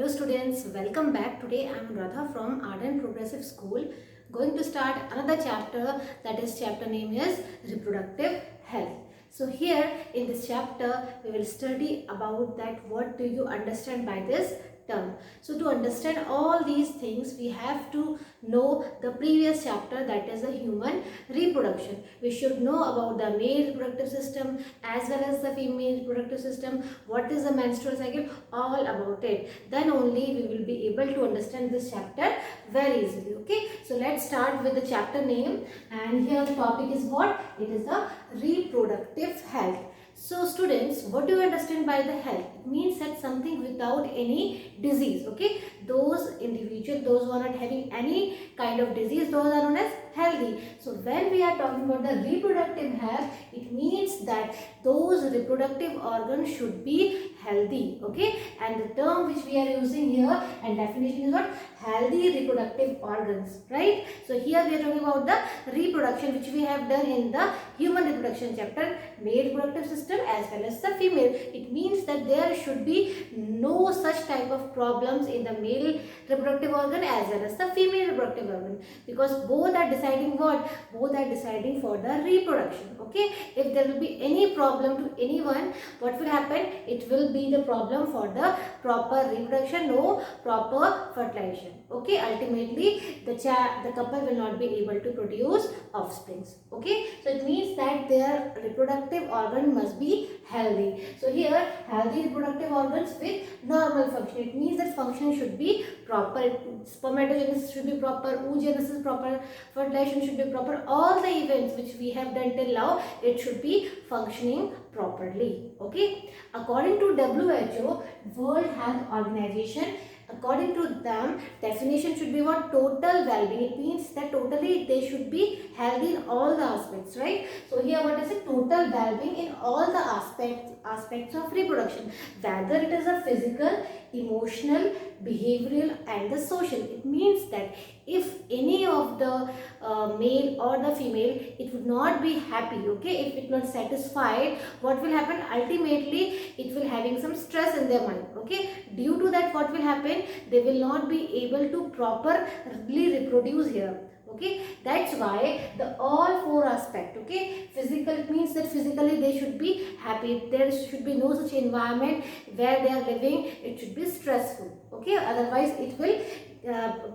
Hello students, welcome back. Today I am Radha from Art and Progressive School, going to start another chapter, that is chapter name is Reproductive Health. So here in this chapter we will study about that what do you understand by this term. So to understand all these things we have to know the previous chapter, that is the human reproduction. We should know about the male reproductive system as well as the female reproductive system, what is the menstrual cycle, all about it. Then only we will be able to understand this chapter very easily. Okay, so let's start with the chapter name, and here the topic is what? It is the reproductive health. So students, what do you understand by the health? It means that something without any disease. Okay, those individuals, those who are not having any kind of disease, those are known as healthy. So when we are talking about the reproductive health, it means that those reproductive organs should be healthy. Okay, and the term which we are using here and definition is what? Healthy reproductive organs, right? So here we are talking about the reproduction which we have done in the human reproduction chapter, male reproductive system as well as the female. It means that there should be no such type of problems in the male reproductive organ as well as the female reproductive organ, because both are deciding what? Both are deciding for the reproduction. Okay, if there will be any problem to anyone, what will happen? It will be the problem for the proper reproduction, no proper fertilization. Okay, ultimately the couple will not be able to produce offsprings. Okay, so it means that their reproductive organ must be healthy. So here healthy reproductive organs with normal function. It means that function should be proper. Spermatogenesis should be proper, oogenesis proper, fertilization should be proper. All the events which we have done till now, it should be functioning properly. Okay, according to WHO, World Health Organization, according to them, definition should be what? Total well-being. It means that totally they should be healthy in all the aspects, right? So here what is it? Total well-being in all the aspects of reproduction, whether it is a physical, emotional, behavioral and the social. It means that if any of the male or the female, it would not be happy, okay, if it not satisfied, what will happen? Ultimately it will having some stress in their mind. Okay, due to that what will happen? They will not be able to properly reproduce here. Okay, that's why the all four aspect, okay, physical means that physically they should be happy. There should be no such environment where they are living, it should be stressful. Okay, otherwise it will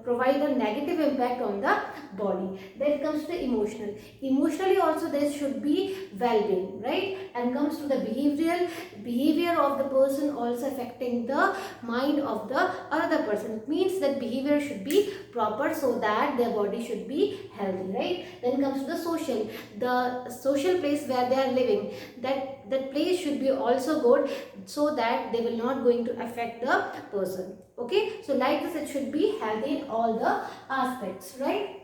provide a negative impact on the body. Then comes to emotional. Emotionally also there should be well-being, right? And comes to the behavior of the person also affecting the mind of the other person. It means that behavior should be proper so that their body should be healthy, right? Then comes to the social place where they are living, that place should be also good so that they will not going to affect the person. Okay, so like this it should be healthy in all the aspects, right?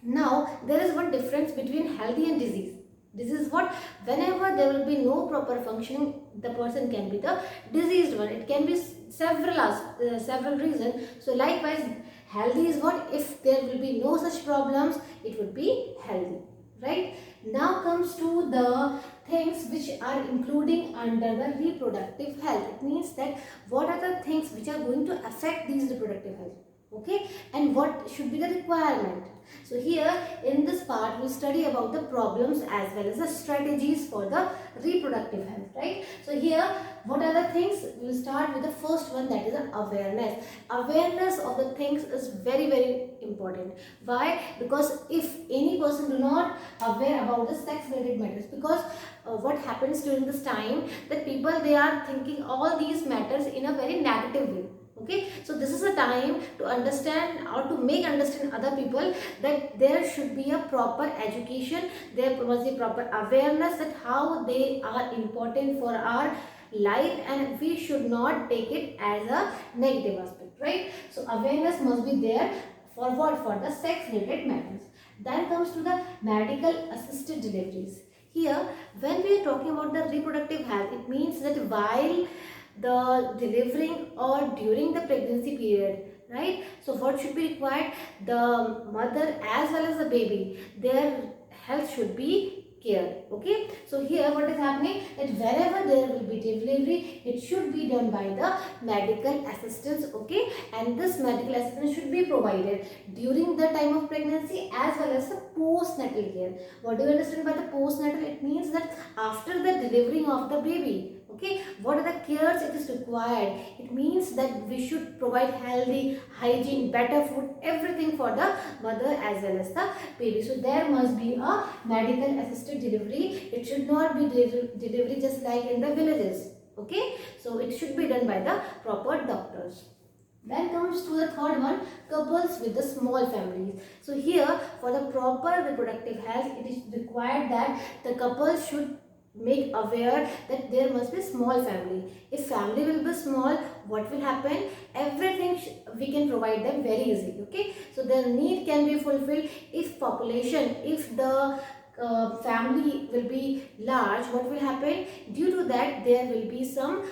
Now there is one difference between healthy and disease. This is what? Whenever there will be no proper functioning, the person can be the diseased one. It can be several reasons. So likewise healthy is what? If there will be no such problems, it would be healthy, right? Now comes to the things which are including under the reproductive health. It means that what are the things which are going to affect these reproductive health, okay, and what should be the requirement. So here in this part we study about the problems as well as the strategies for the reproductive health, right? So here what are the things? We will start with the first one, that is awareness. Awareness of the things is very important. Why? Because if any person do not aware about the sex related matters, because what happens during this time, that people they are thinking all these matters in a very negative way. Okay, so this is a time to understand or to make understand other people that there should be a proper education, there must be proper awareness that how they are important for our life, and we should not take it as a negative aspect, right? So awareness must be there for what? For the sex related matters. Then comes to the medical assisted deliveries. Here when we are talking about the reproductive health, it means that while the delivering or during the pregnancy period, right? So what should be required? The mother as well as the baby, their health should be care. Okay, so here what is happening, that wherever there will be delivery, it should be done by the medical assistants. Okay, and this medical assistance should be provided during the time of pregnancy as well as the postnatal care. What do you understand by the postnatal? It means that after the delivery of the baby. Okay, what are the cares it is required? It means that we should provide healthy, hygiene, better food, everything for the mother as well as the baby. So there must be a medical assisted delivery. It should not be delivery just like in the villages. Okay, so it should be done by the proper doctors. Then comes to the third one, couples with the small families. So here for the proper reproductive health, it is required that the couple should make aware that there must be small family. If family will be small, what will happen? Everything we can provide them very easily. Okay, so their need can be fulfilled. If population, if the family will be large, what will happen? Due to that, there will be some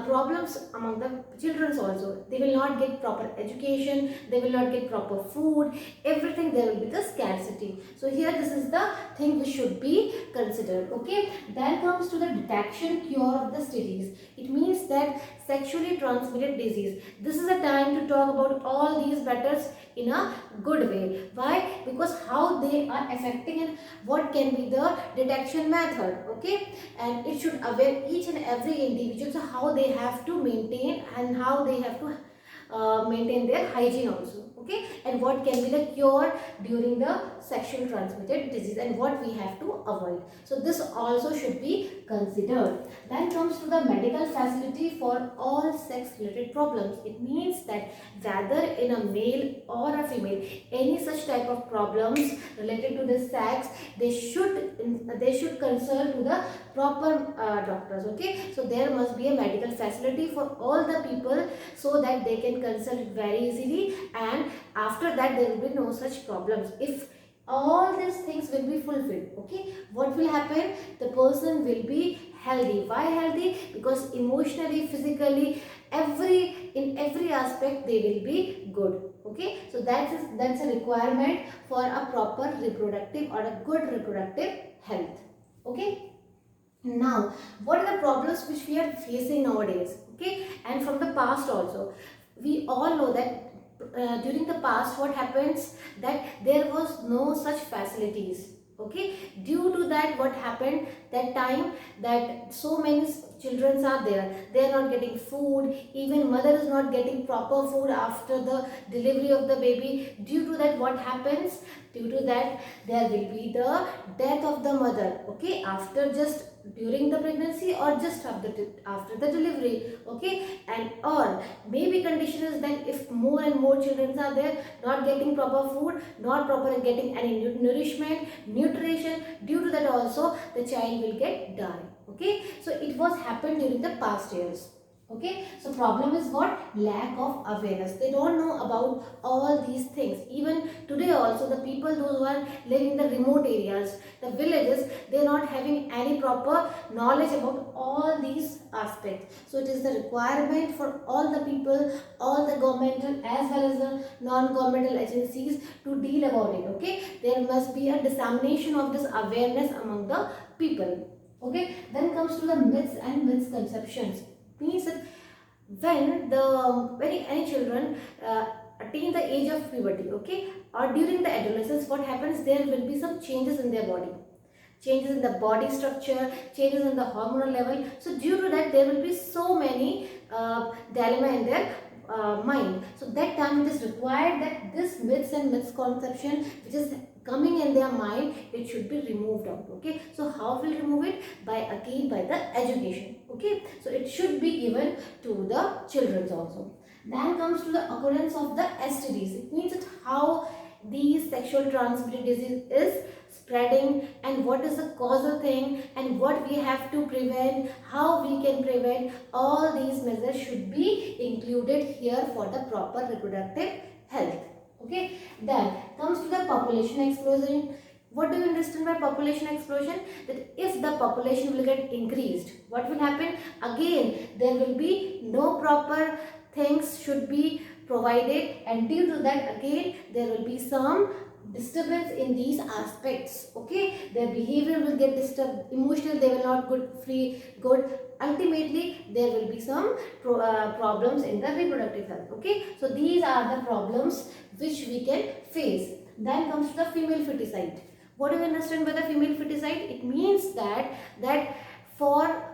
problems among the children also. They will not get proper education, they will not get proper food, everything, there will be the scarcity. So here this is the thing which should be considered. Okay, then comes to the detection cure of the STDs. It means that sexually transmitted disease. This is a time to talk about all these matters in a good way. Why? Because how they are affecting and what can be the detection method. Okay, and it should aware each and every individual so how they have to maintain and how they have to maintain their hygiene also. Okay, and what can be the cure during the sexual transmitted disease and what we have to avoid. So this also should be considered. Then comes to the medical facility for all sex related problems. It means that whether in a male or a female, any such type of problems related to the sex, they should consult to the proper doctors. Okay, so there must be a medical facility for all the people so that they can consult very easily, and after that there will be no such problems. If all these things will be fulfilled, okay, what will happen? The person will be healthy. Why healthy? Because emotionally, physically, in every aspect they will be good. Okay, so that's a requirement for a proper reproductive or a good reproductive health. Okay, now what are the problems which we are facing nowadays? Okay, and from the past also, we all know that during the past what happens, that there was no such facilities. Okay, due to that what happened that time, that so many children are there, they are not getting food, even mother is not getting proper food after the delivery of the baby. Due to that what happens? Due to that there will be the death of the mother. Okay, after just during the pregnancy or just after the delivery. Okay, and or maybe condition is that if more and more children are there not getting proper food, not proper getting any nourishment, nutrition, due to that also the child will get die. Okay, so it was happened during the past years. Okay, so problem is what? Lack of awareness. They don't know about all these things. Even today also, the people those who are living in the remote areas, the villages, they are not having any proper knowledge about all these aspects. So it is the requirement for all the people, all the governmental as well as the non-governmental agencies to deal about it. Okay, there must be a dissemination of this awareness among the people. Okay, then comes to the myths and misconceptions. Means that when any children attain the age of puberty, okay, or during the adolescence, what happens? There will be some changes in their body, changes in the body structure, changes in the hormonal level. So due to that, there will be so many dilemma in their mind. So that time it is required that this myths and misconception which is coming in their mind, it should be removed out. Okay, so how will remove it? By the education. Okay, so it should be given to the children also. Then comes to the occurrence of the STDs. It means that how these sexual transmitted disease is spreading and what is the causal thing and what we have to prevent, how we can prevent. All these measures should be included here for the proper reproductive health. Okay, then comes to the population explosion. What do you understand by population explosion? That if the population will get increased, what will happen? Again, there will be no proper things should be provided, and due to that again there will be some disturbance in these aspects, okay, their behavior will get disturbed, emotional they will not good, ultimately there will be some problems in the reproductive health. Okay, so these are the problems which we can face. Then comes to the female feticide. What do you understand by the female feticide? It means that for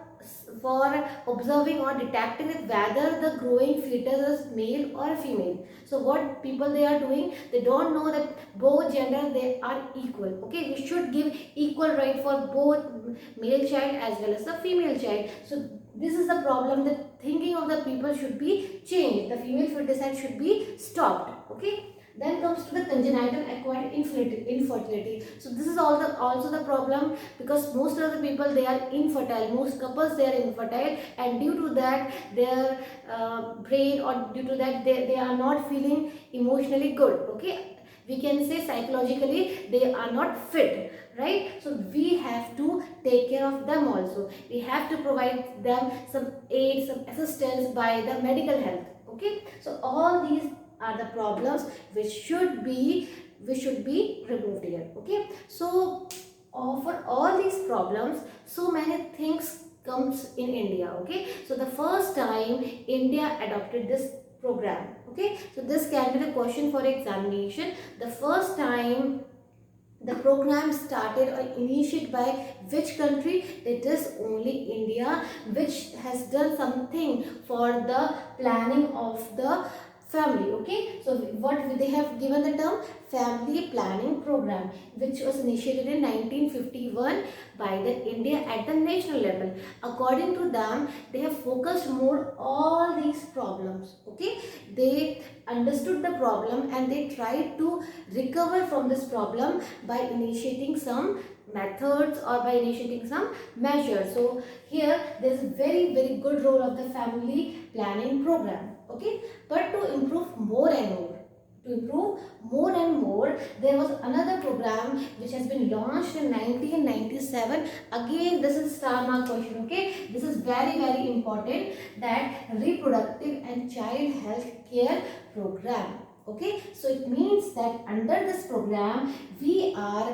for observing or detecting it whether the growing fetus is male or female. So what people they are doing, they don't know that both gender they are equal. Okay, we should give equal right for both male child as well as the female child. So this is the problem, the thinking of the people should be changed, the female feticide should be stopped. Okay, then comes to the congenital acquired infertility. So this is also the problem, because most of the people they are infertile, most couples they are infertile, and due to that their brain, or due to that they are not feeling emotionally good. Okay, we can say psychologically they are not fit, right? So we have to take care of them also, we have to provide them some aid, some assistance by the medical health. Okay, so all these are the problems which should be removed here. Okay, so for all these problems, so many things comes in India. Okay, so the first time India adopted this program. Okay, so this can be the question for examination. The first time the program started or initiated by which country? It is only India, which has done something for the planning of the family. Okay, so what they have given the term family planning program, which was initiated in 1951 by the India at the national level. According to them, they have focused more all these problems. Okay, they understood the problem and they tried to recover from this problem by initiating some methods or by initiating some measures. So here there is a very good role of the family planning program. Okay, but to improve more and more, there was another program which has been launched in 1997. Again, this is star mark question. Okay, this is very important, that reproductive and child health care program. Okay, so it means that under this program we are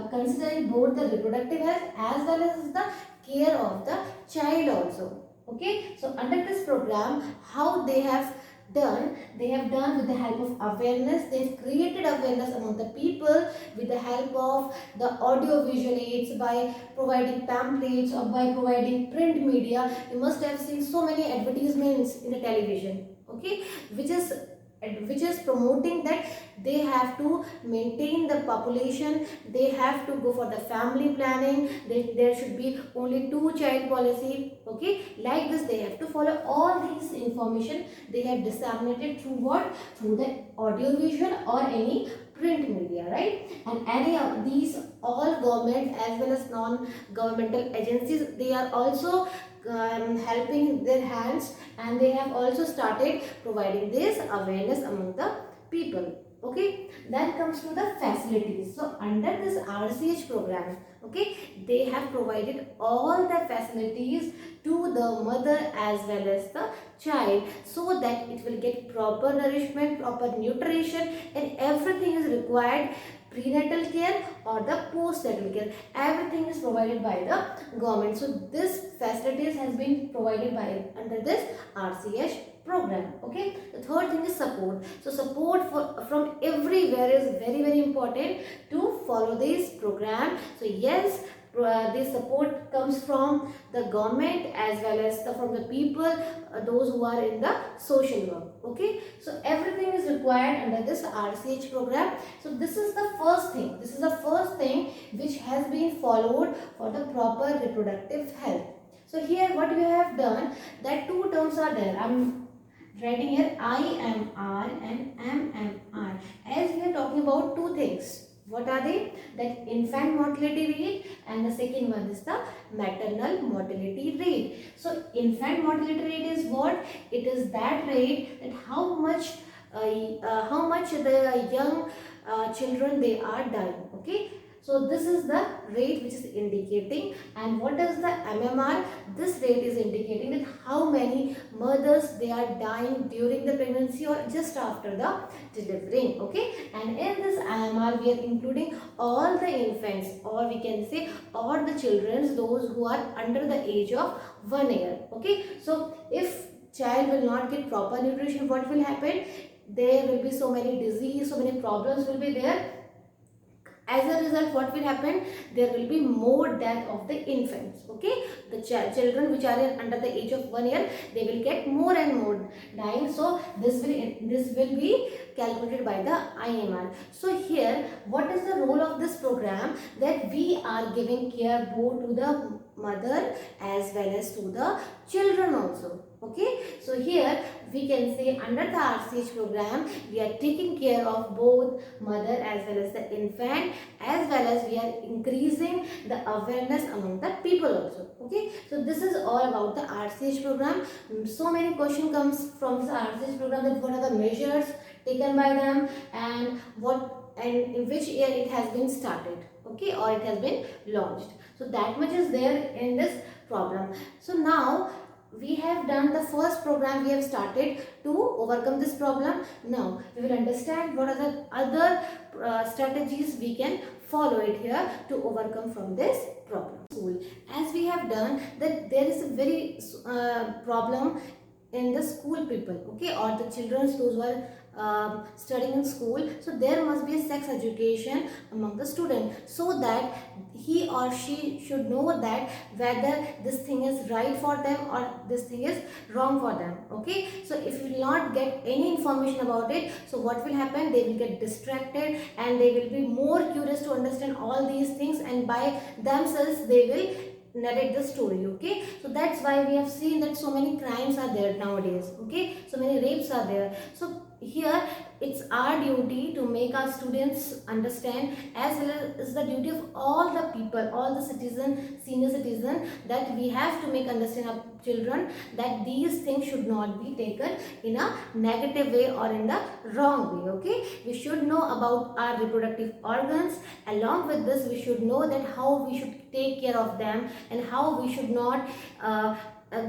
considering both the reproductive health as well as the care of the child also. Okay, so under this program, how they have done with the help of awareness. They've created awareness among the people with the help of the audio visual aids, by providing pamphlets or by providing print media. You must have seen so many advertisements in the television. Okay, which is promoting that they have to maintain the population, they have to go for the family planning, there should be only 2-child policy. Okay, like this they have to follow all these information they have disseminated through what? Through the audio visual or any print media, right? And any of these, all government as well as non-governmental agencies, they are also helping their hands, and they have also started providing this awareness among the people. Okay, then comes to the facilities. So under this RCH program, okay, they have provided all the facilities to the mother as well as the child, so that it will get proper nourishment, proper nutrition, and everything is required, prenatal care or the postnatal care, everything is provided by the government. So this facilities has been provided by under this RCH program. Okay, the third thing is support. So support from everywhere is very important to follow this program. So yes, this support comes from the government as well as from the people, those who are in the social work. Okay, so everything is required under this RCH program. So this is the first thing which has been followed for the proper reproductive health. So here what we have done, that two terms are there. I'm writing here IMR and MMR, as we are talking about two things. What are they? That infant mortality rate, and the second one is the maternal mortality rate. So infant mortality rate is what? It is that rate that how much the young children they are dying. Okay, So this is the rate which is indicating. And what is the MMR? This rate is indicating that how many mothers they are dying during the pregnancy or just after the delivering. Okay, and in this MMR we are including all the infants, or we can say all the children, those who are under the age of 1 year. Okay, so if child will not get proper nutrition, what will happen? There will be so many disease, so many problems will be there. As a result, what will happen? There will be more death of the infants. Okay, the children which are under the age of 1 year, they will get more and more dying. So this will be calculated by the IMR. So here, what is the role of this program? That we are giving care both to the mother as well as to the children also. Okay, so here we can say under the RCH program, we are taking care of both mother as well as the infant, as well as we are increasing the awareness among the people also. Okay, so this is all about the RCH program. So many questions comes from this RCH program, that what are the measures taken by them and in which year it has been started, okay, or it has been launched. So that much is there in this problem. So now we have done the first program, we have started to overcome this problem. Now we will understand what are the other strategies we can follow it here to overcome from this problem. As we have done that, there is a very problem in the school people, okay, or the children those who are studying in school. So there must be a sex education among the student, so that he or she should know that whether this thing is right for them or this thing is wrong for them. Okay, so if you will not get any information about it, so what will happen? They will get distracted and they will be more curious to understand all these things, and by themselves they will narrate the story. Okay, so that's why we have seen that so many crimes are there nowadays. Okay, so many rapes are there. So here it's our duty to make our students understand, as well as the duty of all the people, all the citizen, senior citizen, that we have to make understand our children that these things should not be taken in a negative way or in the wrong way. Okay, we should know about our reproductive organs. Along with this, we should know that how we should take care of them and how we should not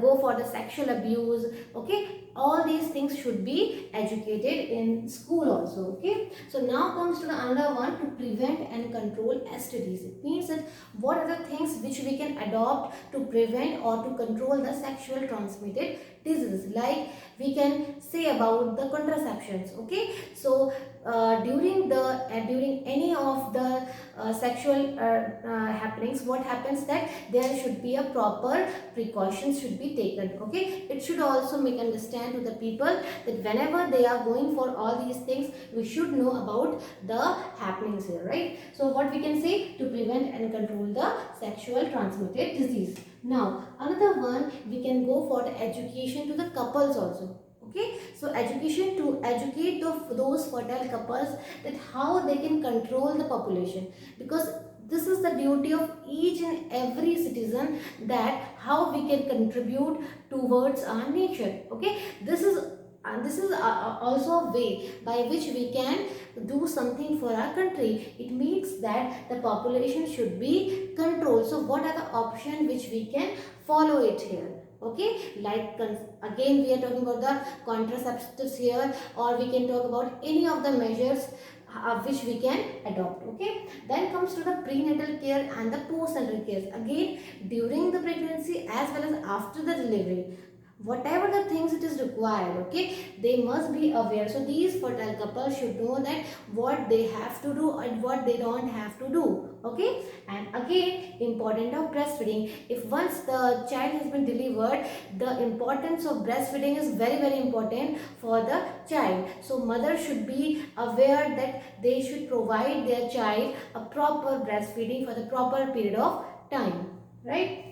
go for the sexual abuse. Okay, all these things should be educated in school also. Okay, so now comes to the another one, to prevent and control STDs. It means that what are the things which we can adopt to prevent or to control the sexual transmitted diseases. Like we can say about the contraceptions. Okay, so during any of the sexual happenings, what happens that there should be a proper precautions should be taken. Okay, it should also make understand to the people that whenever they are going for all these things, we should know about the happenings here, right? So what we can say, to prevent and control the sexual transmitted disease. Now another one, we can go for the education to the couples also. Okay, so education to educate those fertile couples that how they can control the population, because this is the duty of each and every citizen, that how we can contribute towards our nature. Okay, this is also a way by which we can do something for our country. It means that the population should be controlled. So what are the options which we can follow it here? Okay, like again we are talking about the contraceptives here, or we can talk about any of the measures which we can adopt. Okay, then comes to the prenatal care and the postnatal care. Again, during the pregnancy as well as after the delivery, whatever the things it is required, okay, they must be aware. So these fertile couples should know that what they have to do and what they don't have to do. Okay, and again, important of breastfeeding. If once the child has been delivered, the importance of breastfeeding is very, very important for the child. So mother should be aware that they should provide their child a proper breastfeeding for the proper period of time, right?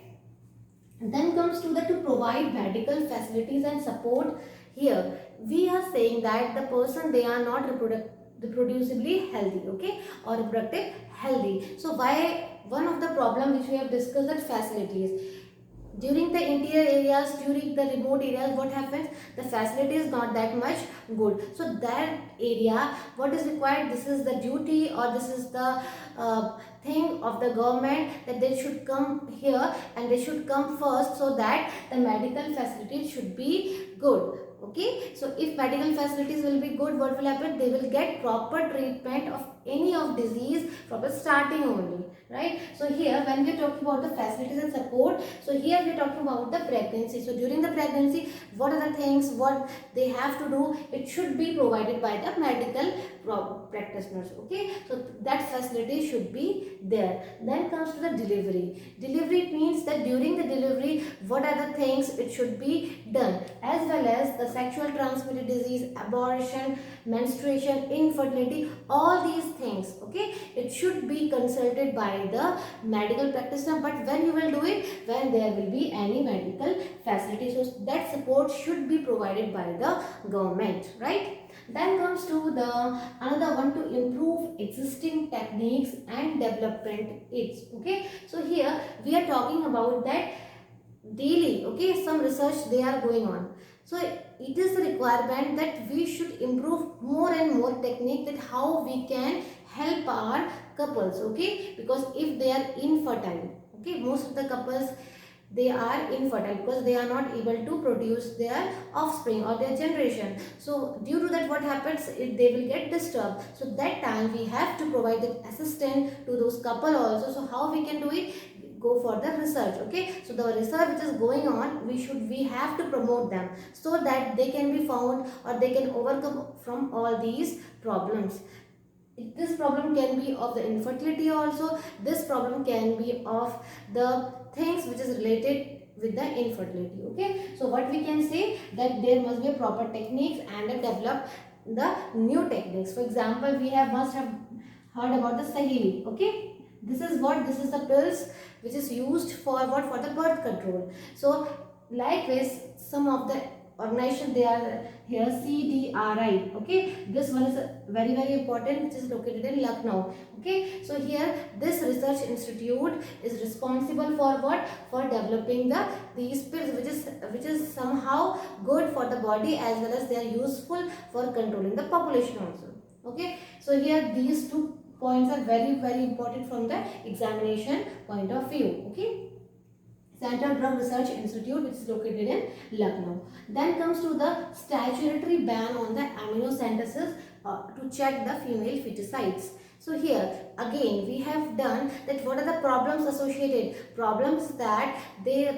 Then comes to the to provide medical facilities and support. Here we are saying that the person, they are not reproducibly healthy, okay, or reproductive healthy. So why, one of the problem which we have discussed, that facilities, during the interior areas, during the remote areas, what happens, the facility is not that much good. So that area, what is required, this is the duty, or this is the thing of the government, that they should come here and they should come first, so that the medical facilities should be good. Okay, so if medical facilities will be good, what will happen, they will get proper treatment of any of disease from the starting only, right? So here when we are talking about the facilities and support, so here we are talking about the pregnancy. So during the pregnancy, what are the things what they have to do, it should be provided by the medical practitioners. Okay, so that facility should be there. Then comes to the delivery. Delivery means that during the delivery, what are the things it should be done, as well as the sexual transmitted disease, abortion, menstruation, infertility, all these things. Okay, it should be consulted by the medical practitioner. But when you will do it, when there will be any medical facility, so that support should be provided by the government, right? Then comes to the another one, to improve existing techniques and development aids. Okay, so here we are talking about that daily, okay, some research they are going on. So it is a requirement that we should improve more and more technique, that how we can help our couples. Okay, because if they are infertile, okay, most of the couples, they are infertile because they are not able to produce their offspring or their generation. So due to that, what happens, they will get disturbed. So that time we have to provide the assistance to those couple also. So how we can do it, go for the research. Okay, so the research which is going on, we have to promote them, so that they can be found or they can overcome from all these problems. This problem can be of the infertility also, this problem can be of the things which is related with the infertility. Okay, so what we can say, that there must be a proper techniques and develop the new techniques. For example, we must have heard about the Saheli. Okay, this is the pills which is used for what, for the birth control. So likewise, some of the organization, they are here, CDRI. Okay, this one is very very important, which is located in Lucknow. Okay, so here this research institute is responsible for what, for developing these pills, which is somehow good for the body, as well as they are useful for controlling the population also. Okay, so here these two points are very very important from the examination point of view. Okay, Central Drug Research Institute, which is located in Lucknow. Then comes to the statutory ban on the amniocentesis to check the female feticides. So here again we have done that, what are the problems associated? Problems that the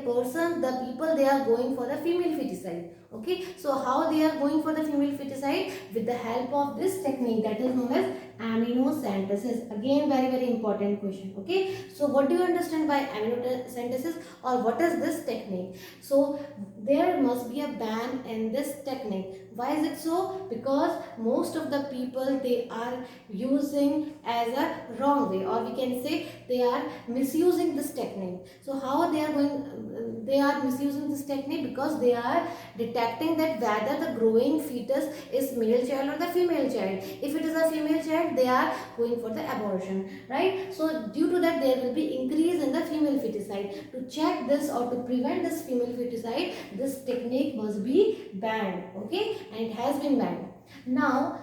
people, they are going for the female feticide. Okay, so how they are going for the female feticide? With the help of this technique that is known as amniocentesis. Again, very very important question. Okay, so what do you understand by amniocentesis, or what is this technique? So there must be a ban in this technique. Why is it so? Because most of the people, they are using as a wrong way, or we can say they are misusing this technique. So how they are going, they are misusing this technique because they are detecting that whether the growing fetus is male child or the female child. If it is a female child, they are going for the abortion, right? So due to that, there will be increase in the female feticide. To check this or to prevent this female feticide, this technique must be banned. Okay, and it has been banned. Now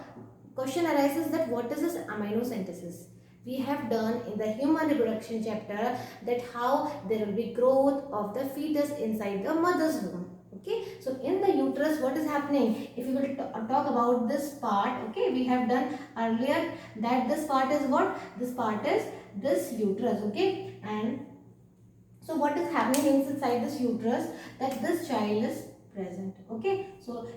question arises that what is this amniocentesis? We have done in the human reproduction chapter that how there will be growth of the fetus inside the mother's womb. Okay, so in the uterus, what is happening? If we will talk about this part, okay, we have done earlier that this part is what? This part is this uterus. Okay, and so what is happening inside this uterus, that this child is present. Okay, so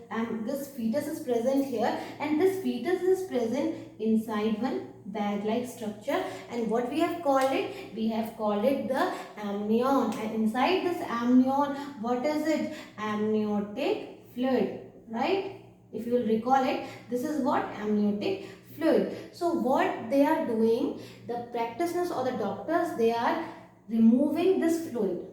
this fetus is present here, and this fetus is present inside one bag like structure, and what we have called it, we have called it the amnion. And inside this amnion, what is it? Amniotic fluid, right? If you will recall it, this is what? Amniotic fluid. So what they are doing, the practitioners or the doctors, they are removing this fluid.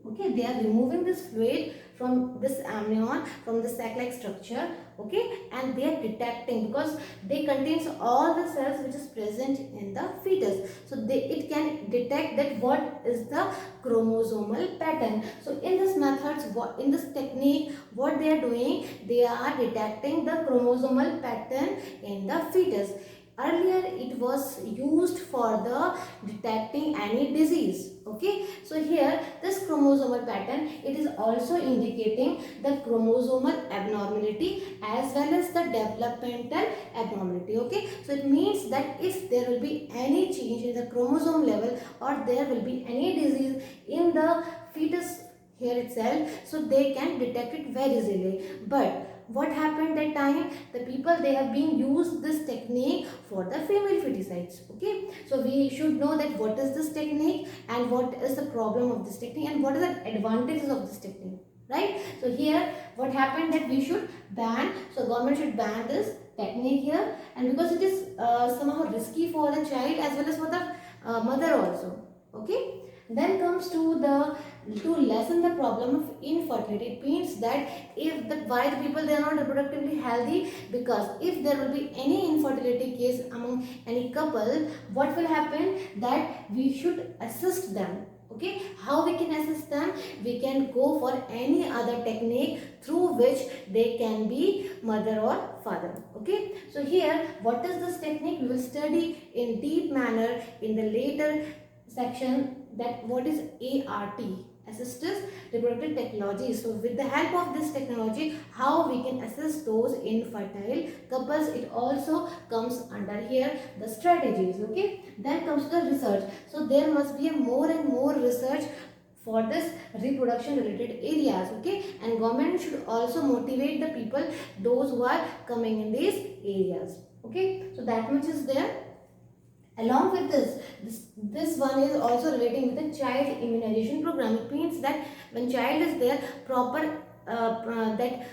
Okay, they are removing this fluid from this amnion, from the sac-like structure, okay, and they are detecting because they contains all the cells which is present in the fetus. So it can detect that what is the chromosomal pattern. So in this methods, in this technique, what they are doing, they are detecting the chromosomal pattern in the fetus. Earlier it was used for the detecting any disease, okay. So here this chromosomal pattern, it is also indicating the chromosomal abnormality as well as the developmental abnormality, okay. So it means that if there will be any change in the chromosome level or there will be any disease in the fetus here itself, so they can detect it very easily. But what happened that time, the people, they have been used this technique for the female feticides, okay. So we should know that what is this technique and what is the problem of this technique and what are the advantages of this technique, right. So here what happened that we should ban, so government should ban this technique here, and because it is somehow risky for the child as well as for the mother also, okay. Then comes to lessen the problem of infertility. It means that if why the people, they are not reproductively healthy, because if there will be any infertility case among any couple, what will happen, that we should assist them, okay. How we can assist them, we can go for any other technique through which they can be mother or father, okay. So here what is this technique, we will study in deep manner in the later section, that what is ART, assisted reproductive technology. So with the help of this technology, how we can assist those infertile couples, it also comes under here the strategies, okay. Then comes the research. So there must be a more and more research for this reproduction related areas, okay, and government should also motivate the people, those who are coming in these areas, okay. So that much is there. Along with this one is also relating with the child immunization program. It means that when child is there, proper that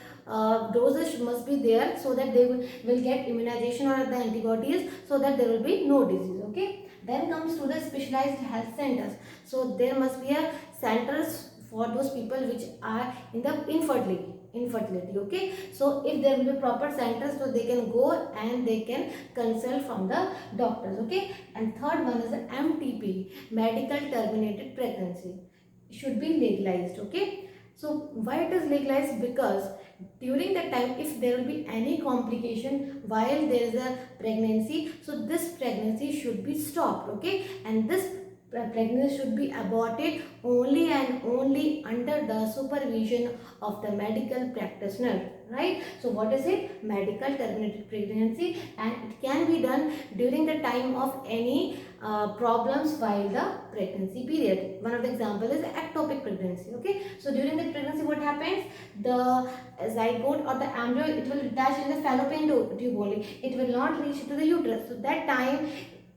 dosage must be there, so that they will get immunization or the antibodies, so that there will be no disease, okay. Then comes to the specialized health centers. So there must be a centers for those people which are in the infertility, okay. So if there will be proper centers, so they can go and they can consult from the doctors, okay. And third one is the MTP, medical terminated pregnancy, should be legalized, okay. So why it is legalized, because during the time if there will be any complication while there is a pregnancy, so this pregnancy should be stopped, okay. And this pregnancy should be aborted only and only under the supervision of the medical practitioner, right. So what is it, medical terminated pregnancy, and it can be done during the time of any problems while the pregnancy period. One of the example is ectopic pregnancy, okay. So during the pregnancy, what happens, the zygote or the embryo, it will detach in the fallopian tube only, it will not reach to the uterus. So that time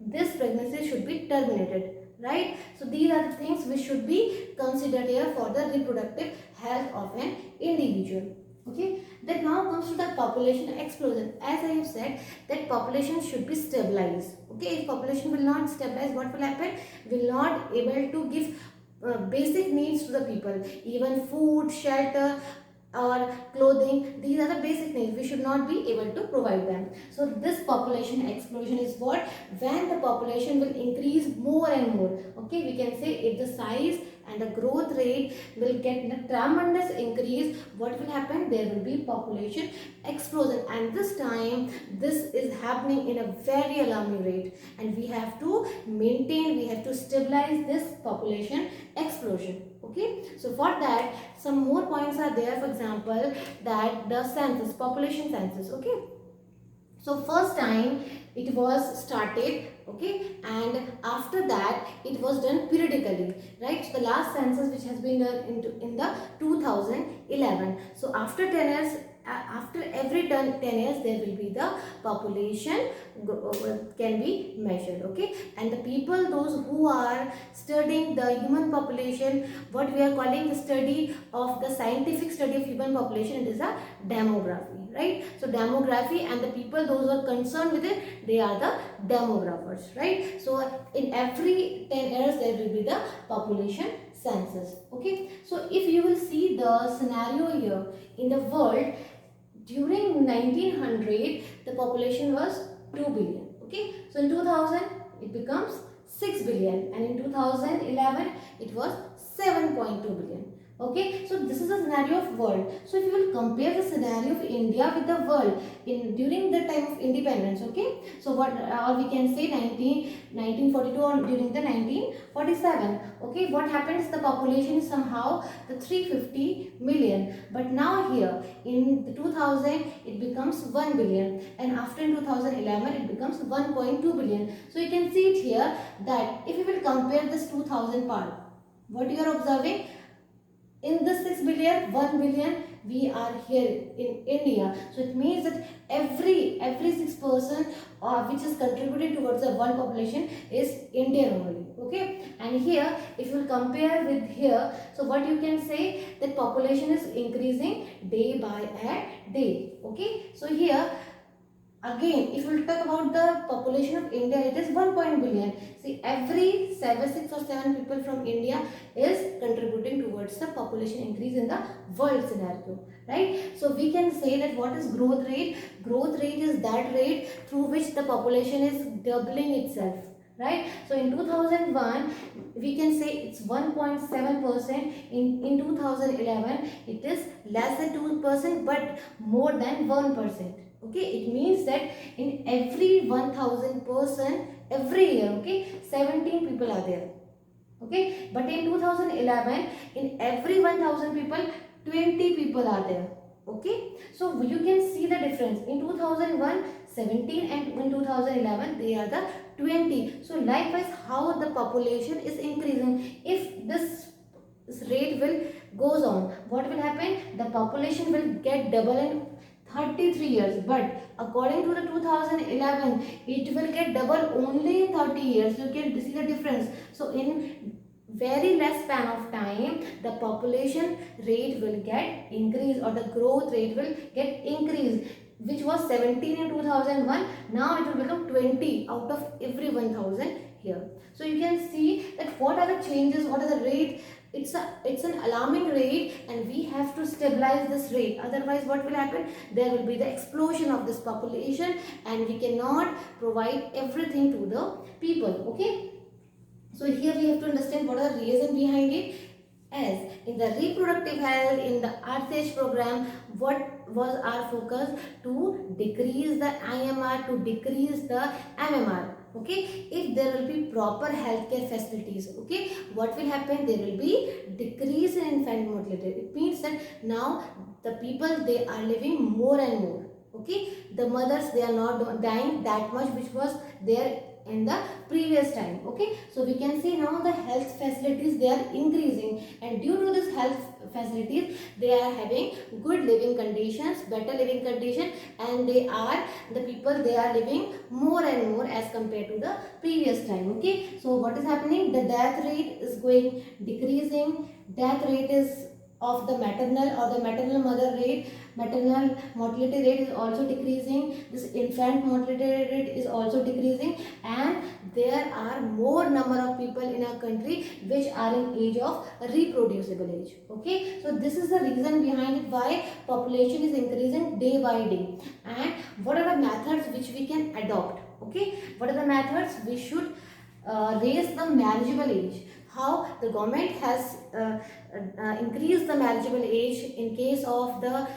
this pregnancy should be terminated, right. So these are the things which should be considered here for the reproductive health of an individual, okay. Then now comes to the population explosion. As I have said, that population should be stabilized, okay. If population will not stabilize, what will happen, will not able to give basic needs to the people, even food, shelter or clothing, these are the basic needs, we should not be able to provide them. So this population explosion is what, when the population will increase more and more, okay. We can say if the size and the growth rate will get a tremendous increase, what will happen, there will be population explosion, and this time this is happening in a very alarming rate, and we have to maintain, we have to stabilize this population explosion, okay. So for that, some more points are there. For example, that the census, population census, okay. So first time it was started, okay, and after that it was done periodically, right. So the last census which has been done in the 2011. So after 10 years, after every 10 years, there will be the population can be measured, okay. And the people, those who are studying the human population, what we are calling the study of the scientific study of human population, it is a demography, right. So demography, and the people, those who are concerned with it, they are the demographers, right. So in every 10 years there will be the population census. Okay, so if you will see the scenario here in the world, during 1900 the population was 2 billion. Okay, so in 2000 it becomes 6 billion, and in 2011 it was 7.2 billion. Okay, so this is a scenario of world. So if you will compare the scenario of India with the world in during the time of independence, okay, so what or we can say 1942 or during the 1947. Okay, what happens, the population is somehow the 350 million, but now here in the 2000 it becomes 1 billion, and after in 2011 it becomes 1.2 billion. So you can see it here that if you will compare this 2000 part, what you are observing, in the 6 billion, 1 billion we are here in India. So it means that every 6% which is contributing towards the world population is Indian only. Okay, and here if you will compare with here, so what you can say, that population is increasing day by day. Okay, so here again, if we talk about the population of India, it is 1 billion. See, every 6 or 7 people from India is contributing towards the population increase in the world scenario, right? So we can say that what is growth rate? Growth rate is that rate through which the population is doubling itself, right? So in 2001 we can say it's 1.7%. In 2011 it is less than 2% but more than 1%. Okay, it means that in every 1000 person every year, okay, 17 people are there. Okay, but in 2011 in every 1000 people 20 people are there. Okay, so you can see the difference. In 2001 17, and in 2011 they are the 20. So likewise, how the population is increasing, if this rate will goes on, what will happen, the population will get double in 33 years, but according to the 2011 it will get double only in 30 years. You can see the difference. So in very less span of time the population rate will get increased, or the growth rate will get increased, which was 17 in 2001, now it will become 20 out of every 1000 here. So you can see that what are the changes, what are the rate. It's an alarming rate, and we have to stabilize this rate, otherwise what will happen, there will be the explosion of this population and we cannot provide everything to the people. Okay, so here we have to understand what are the reason behind it. As in the reproductive health, in the RH program, what was our focus? To decrease the IMR, to decrease the MMR. Okay, if there will be proper healthcare facilities, okay, what will happen, there will be decrease in infant mortality. It means that now the people, they are living more and more. Okay, the mothers, they are not dying that much which was there in the previous time. Okay, so we can see now the health facilities, they are increasing, and due to this health facilities they are having good living conditions, better living condition, and the people, they are living more and more as compared to the previous time. Okay, so what is happening, the death rate is going decreasing, death rate is of the maternal or the maternal mother rate, maternal mortality rate is also decreasing, this infant mortality rate is also decreasing, and there are more number of people in our country which are in age of reproducible age. Okay, so this is the reason behind it, why population is increasing day by day. And what are the methods which we can adopt? Okay, what are the methods? We should raise the marriageable age. How the government has increased the marriageable age in case of the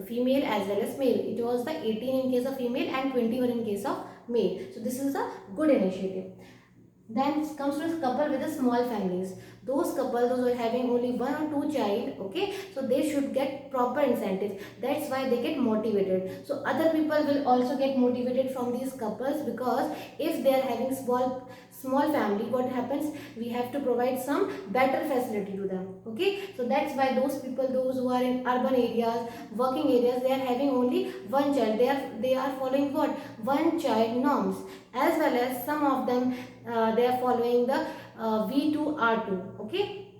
female as well as male. It was the 18 in case of female and 21 in case of male. So this is a good initiative. Then comes to couple with the small families. Those couples, those who are having only 1 or 2 child, okay, so they should get proper incentives. That's why they get motivated. So other people will also get motivated from these couples, because if they are having small family, what happens, we have to provide some better facility to them. Okay, so that's why those people, those who are in urban areas, working areas, they are having only 1 child. They are following what, 1 child norms, as well as some of them they are following the V2R2. Okay,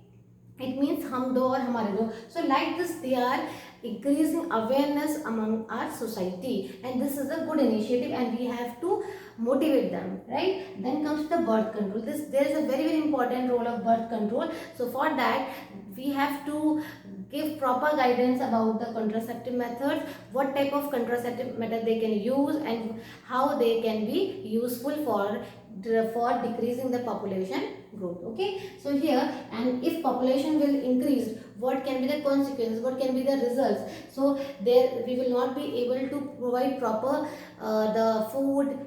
it means hum do or hamare do. So like this, they are increasing awareness among our society, and this is a good initiative and we have to motivate them, right? Then comes the birth control. There is a very important role of birth control. So for that we have to give proper guidance about the contraceptive methods, what type of contraceptive method they can use and how they can be useful for decreasing the population growth. Okay, so here, and if population will increase, what can be the consequences, what can be the results? So there we will not be able to provide proper the food,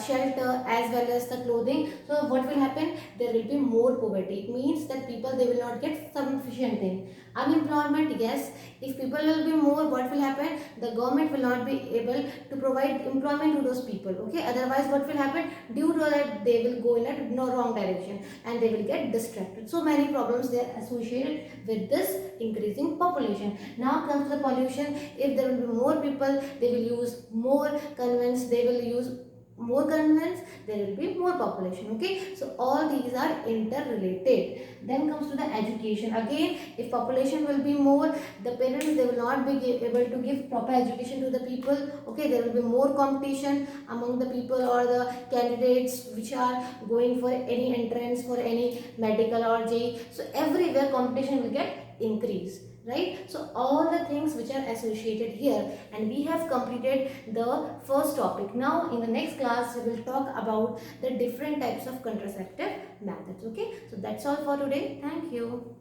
shelter as well as the clothing. So what will happen? There will be more poverty. It means that people, they will not get sufficient thing. Unemployment, yes, if people will be more, what will happen? The government will not be able to provide employment to those people. Okay, otherwise what will happen? Due to that, they will go in a no wrong direction and they will get distracted. So many problems they are associated with this increasing population. Now comes the pollution. If there will be more people, they will use more conveyance, they will use more conveyance, there will be more population. Okay, so all these are interrelated. Then comes to the education. Again, if population will be more, the parents, they will not be able to give proper education to the people. Okay, there will be more competition among the people or the candidates which are going for any entrance for any medical or JEE. So everywhere competition will get increased, right? So all the things which are associated here, and we have completed the first topic. Now in the next class we will talk about the different types of contraceptive methods. Okay, so that's all for today. Thank you.